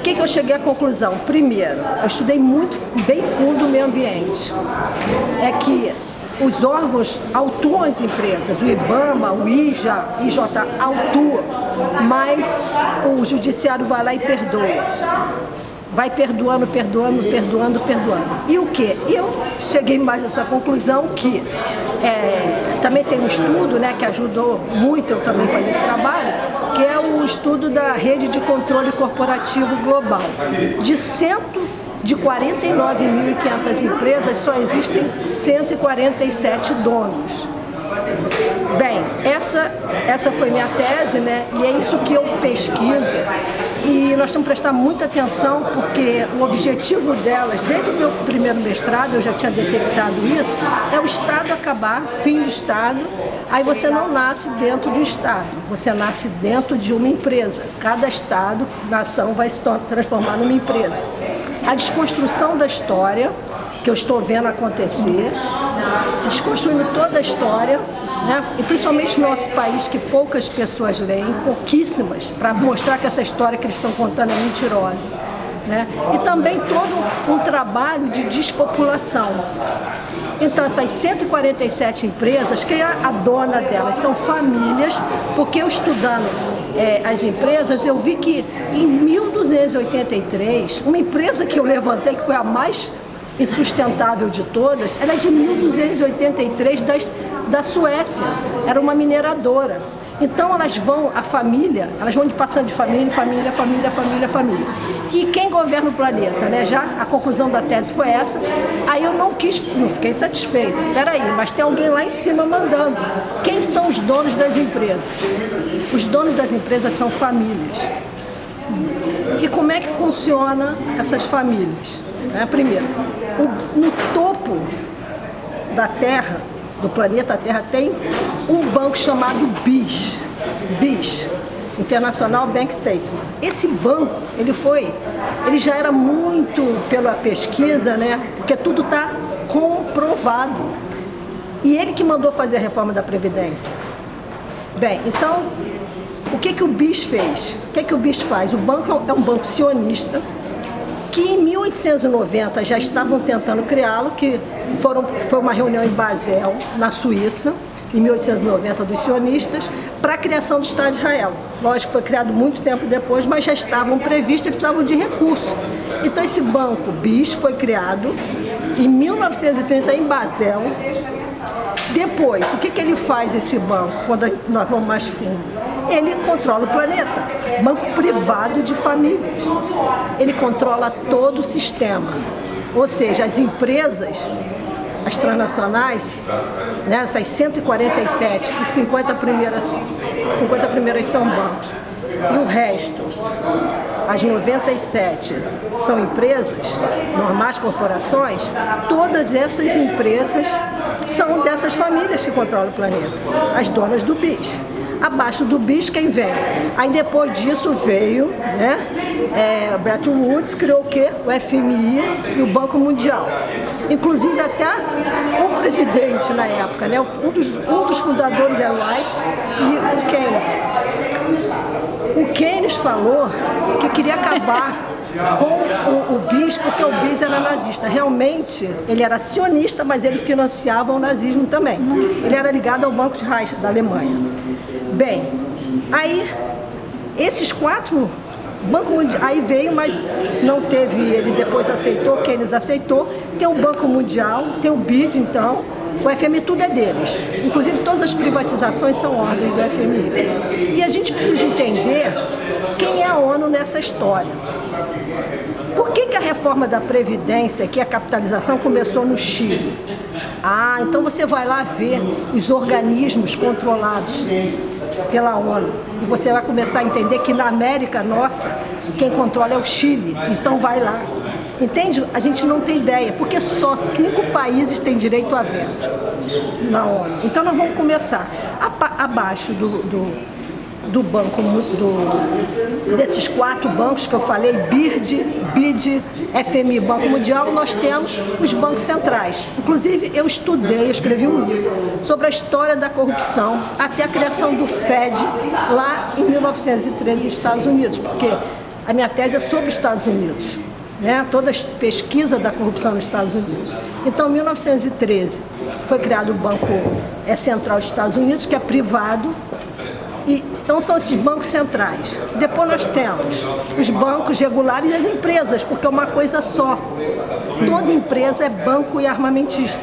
que eu cheguei à conclusão? Primeiro, eu estudei bem fundo o meio ambiente. É que os órgãos autuam as empresas, o IBAMA, o IJA, IJ autuam, mas o judiciário vai lá e perdoa. Vai perdoando. E o quê? Eu cheguei mais nessa conclusão que também tem um estudo, né, que ajudou muito eu também fazer esse trabalho, que é o estudo da Rede de Controle Corporativo Global. De 49.500 empresas, só existem 147 donos. Bem, essa foi minha tese, né? E é isso que eu pesquiso. E nós temos que prestar muita atenção, porque o objetivo delas, desde o meu primeiro mestrado, eu já tinha detectado isso, é o Estado acabar, fim do Estado. Aí você não nasce dentro do Estado, você nasce dentro de uma empresa. Cada Estado, nação, vai se transformar numa empresa. A desconstrução da história, que eu estou vendo acontecer, desconstruindo toda a história, né? E principalmente no nosso país, que poucas pessoas leem, pouquíssimas, para mostrar que essa história que eles estão contando é mentirosa, né? E também todo um trabalho de despopulação. Então, essas 147 empresas, quem é a dona delas? São famílias, porque eu estudando as empresas, eu vi que em 1283, uma empresa que eu levantei, que foi a mais insustentável de todas, ela é de 1283 da Suécia, era uma mineradora. Então elas vão passando de família em família. E quem governa o planeta, né? Já a conclusão da tese foi essa. Aí eu não fiquei satisfeita. Peraí, mas tem alguém lá em cima mandando. Quem são os donos das empresas? Os donos das empresas são famílias. E como é que funciona essas famílias? Primeiro, no topo da Terra, do planeta Terra, tem um banco chamado BIS, International Bank Statement. Esse banco, ele já era muito pela pesquisa, né? Porque tudo está comprovado. E ele que mandou fazer a reforma da Previdência. Bem, então, o que o BIS fez? O que o BIS faz? O banco é um banco sionista, que em 1890 já estavam tentando criá-lo, que foi uma reunião em Basel, na Suíça, em 1890, dos sionistas, para a criação do Estado de Israel. Lógico que foi criado muito tempo depois, mas já estavam previstos e precisavam de recursos. Então esse banco BIS foi criado em 1930 em Basel. Depois, o que ele faz, esse banco, quando nós vamos mais fundo? Ele controla o planeta, banco privado de famílias. Ele controla todo o sistema, ou seja, as empresas, as transnacionais, né, essas 147, que 50 primeiras são bancos, e o resto, as 97 são empresas normais, corporações. Todas essas empresas são dessas famílias que controlam o planeta, as donas do BIS. Abaixo do BIS, quem vem? Aí depois disso veio, né, Bretton Woods, criou o quê? O FMI e o Banco Mundial. Inclusive até o presidente na época, né, um dos fundadores é Wright e o Keynes. O Keynes falou que queria acabar com o BIS, porque o BIS era nazista. Realmente, ele era sionista, mas ele financiava o nazismo também. Ele era ligado ao Banco de Reich, da Alemanha. Bem, aí, esses quatro Banco Mundial, aí veio, mas não teve, ele depois aceitou, Keynes aceitou, tem o Banco Mundial, tem o BID, então, o FMI tudo é deles. Inclusive todas as privatizações são ordens do FMI. E a gente precisa entender quem é a ONU nessa história. Por que a reforma da Previdência, que é a capitalização, começou no Chile? Ah, então você vai lá ver os organismos controlados pela ONU. E você vai começar a entender que na América nossa, quem controla é o Chile. Então vai lá. Entende? A gente não tem ideia, porque só 5 países têm direito a veto na ONU. Então nós vamos começar. Abaixo do banco, desses 4 bancos que eu falei, BID, FMI, Banco Mundial, nós temos os bancos centrais. Inclusive, eu escrevi um livro sobre a história da corrupção até a criação do FED lá em 1913 nos Estados Unidos, porque A minha tese é sobre os Estados Unidos, né? Toda a pesquisa da corrupção nos Estados Unidos. Então, em 1913, foi criado o Banco Central dos Estados Unidos, que é privado. Então são esses bancos centrais. Depois nós temos os bancos regulares e as empresas, porque é uma coisa só. Sim. Toda empresa é banco e armamentista.